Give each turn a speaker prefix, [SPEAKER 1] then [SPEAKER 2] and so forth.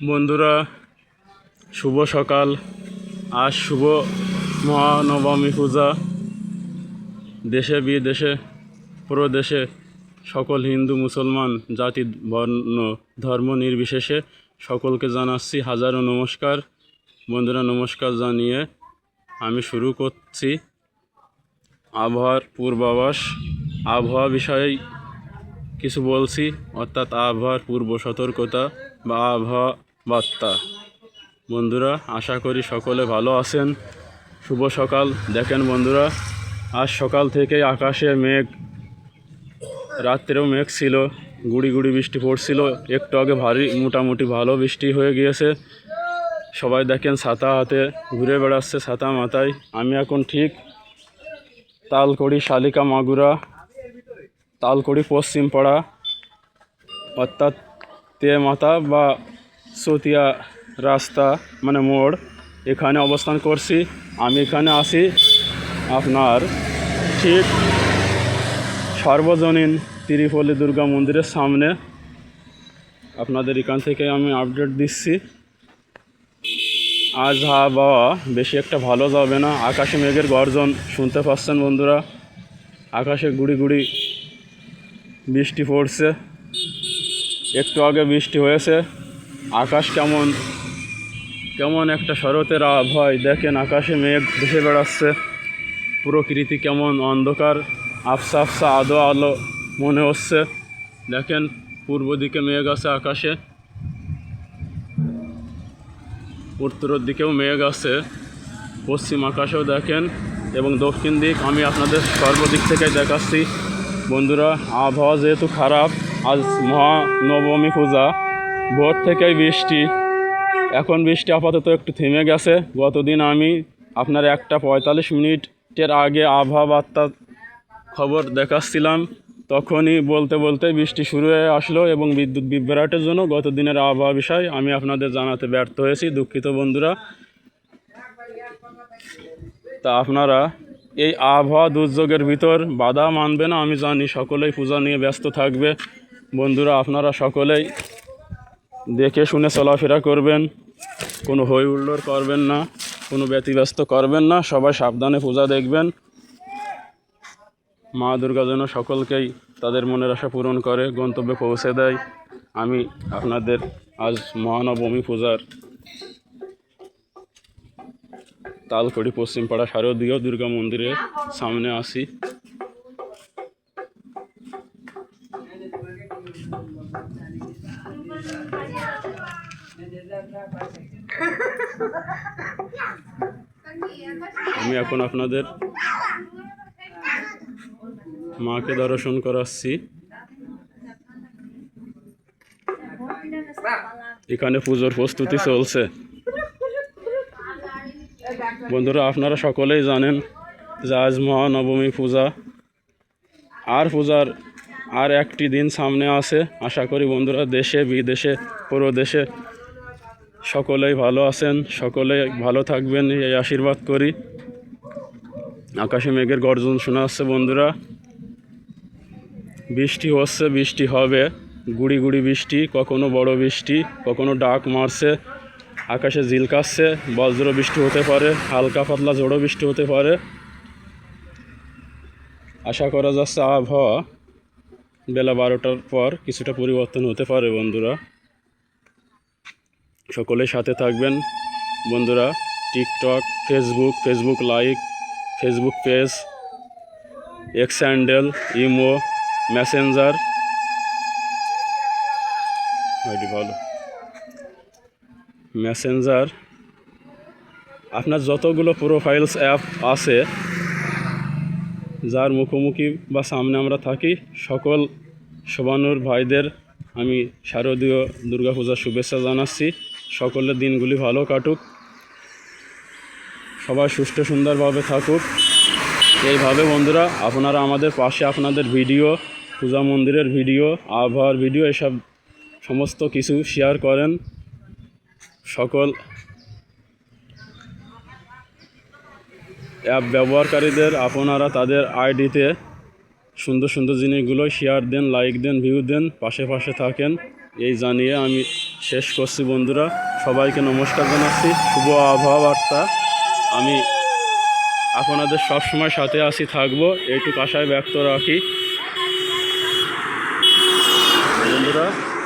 [SPEAKER 1] বন্ধুরা, শুভ সকাল। আজ শুভ মহানবমী পূজা। দেশে বিদেশে প্রদেশে সকল হিন্দু মুসলমান জাতি বর্ণ ধর্ম নির্বিশেষে সকলকে জানাচ্ছি হাজারো নমস্কার। বন্ধুরা, নমস্কার জানিয়ে আমি শুরু করছি আবহাওয়ার পূর্বাভাস। আবহাওয়া বিষয়ে কিছু বলছি, অর্থাৎ আবহাওয়ার পূর্ব সতর্কতা বা আবহাওয়া বার্তা। বন্ধুরা, আশা করি সকলে ভালো আছেন। শুভ সকাল। দেখেন বন্ধুরা, আজ সকাল থেকেই আকাশে মেঘ, রাত্রেও মেঘ ছিল, গুড়ি গুড়ি বৃষ্টি পড়ছিল। একটু আগে মোটামুটি ভালো বৃষ্টি হয়ে গিয়েছে। সবাই দেখেন ছাতা হাতে ঘুরে বেড়াচ্ছে, ছাতা মাথায়। আমি এখন ঠিক তালকড়ি শালিকা মাগুরা, তালকড়ি পশ্চিম পাড়া, অর্থাৎ তেমাথা বা চতিয়া রাস্তা মানে মোড়, এখানে অবস্থান করছি। আমি এখানে আছি আপনার ঠিক সর্বজনীন ত্রিপল্লী দুর্গা মন্দিরের সামনে। আপনাদের এখান থেকে আমি আপডেট দিচ্ছি। আজ আবহাওয়া বেশি একটা ভালো যাবে না। আকাশে মেঘের গর্জন শুনতে পাচ্ছেন বন্ধুরা, আকাশে গুড়ি গুড়ি বৃষ্টি পড়ছে। একটু আগে বৃষ্টি হয়েছে। আকাশ কেমন একটা শরতের আবহাওয়া। দেখেন আকাশে মেঘ ভেসে বেড়াচ্ছে, প্রকৃতি কেমন অন্ধকার, আফসা আফসা আলো আলো মনে হচ্ছে। দেখেন পূর্ব দিকে মেঘ আছে আকাশে, উত্তরের দিকেও মেঘ আছে, পশ্চিম আকাশেও দেখেন, এবং দক্ষিণ দিক আমি আপনাদের সর্বদিক থেকে দেখাচ্ছি। বন্ধুরা, আবহাওয়া যেহেতু খারাপ, আজ মহানবমী পূজা, ভোর থেকেই বৃষ্টি। এখন বৃষ্টি আপাতত একটু থেমে গেছে। গতদিন আমি আপনার 1:45 আগে আবহাওয়া বার্তা খবর দেখাচ্ছিলাম, তখনই বলতে বৃষ্টি শুরু হয়ে আসলো এবং বিদ্যুৎ বিভ্রাটের জন্য গত দিনের আবহাওয়া বিষয় আমি আপনাদের জানাতে ব্যর্থ হয়েছি। দুঃখিত বন্ধুরা। তা আপনারা এই আবহাওয়া দুর্যোগের ভিতর বাধা মানবে না, আমি জানি। সকলেই পূজা নিয়ে ব্যস্ত থাকবে। বন্ধুরা, আপনারা সকলেই দেখে শুনে চলাফেরা করবেন, কোনো হই হুল্লোড় করবেন না, কোনো ব্যতিব্যস্ত করবেন না। সবাই সাবধানে পূজা দেখবেন। মা দুর্গা যেন সকলকেই তাদের মনের আশা পূরণ করে, গন্তব্যে পৌঁছে দেয়। আমি আপনাদের আজ মহানবমী পূজার তালকড়ি পশ্চিমপাড়া শারদীয় দুর্গা মন্দিরের সামনে আসি। আমি এখন আপনাদের মাকে দর্শন করাচ্ছি। এখানে পুজোর প্রস্তুতি চলছে। বন্ধুরা, আপনারা সকলেই জানেন যে আজ মহানবমী পূজা। পূজার আর একটি দিন সামনে আছে। আশা করি বন্ধুরা, দেশে বিদেশে প্রদেশে সকলেই ভালো আছেন, সকলেই ভালো থাকবেন, এই আশীর্বাদ করি। আকাশে মেঘের গর্জন শোনা যাচ্ছে বন্ধুরা। বৃষ্টি হচ্ছে, বৃষ্টি হবে, গুড়ি গুড়ি বৃষ্টি, কখনো বড় বৃষ্টি, কখনো ডাক মারছে, আকাশে ঝিলকাচ্ছে, বজ্র বৃষ্টি হতে পারে, হালকা পাতলা ঝোড়ো বৃষ্টি হতে পারে। আশা করা যাচ্ছে আবহাওয়া বেলা 12টার পর কিছুটা পরিবর্তন হতে পারে। বন্ধুরা, সকলের সাথে থাকবেন। বন্ধুরা, TikTok, Facebook like, Facebook page, x handle, imo, Messenger, আপনার যতগুলো প্রোফাইলস অ্যাপ আছে, যার মুখোমুখি বা সামনে আমরা থাকি, সকল শোভানুর ভাইদের আমি শারদীয় দুর্গাপূজার শুভেচ্ছা জানাচ্ছি। সকলের দিনগুলি ভালো কাটুক, সবাই সুষ্ঠু সুন্দরভাবে থাকুক। এইভাবে বন্ধুরা, আপনারা আমাদের পাশে আপনাদের ভিডিও, পূজা মন্দিরের ভিডিও, আবহাওয়ার ভিডিও, এসব সমস্ত কিছু শেয়ার করেন। সকল অ্যাপ ব্যবহারকারীদের আপনারা তাদের আইডিতে সুন্দর সুন্দর জিনিসগুলো শেয়ার দেন, লাইক দেন, ভিউ দেন, পাশে থাকেন। এই জানিয়ে আমি শেষ করছি বন্ধুরা। সবাইকে নমস্কার জানাচ্ছি। শুভ আবহাওয়া বার্তা। আমি আপনাদের সবসময় সাথে আছি, থাকবো, এইটুকু আশায় ব্যক্ত রাখি বন্ধুরা।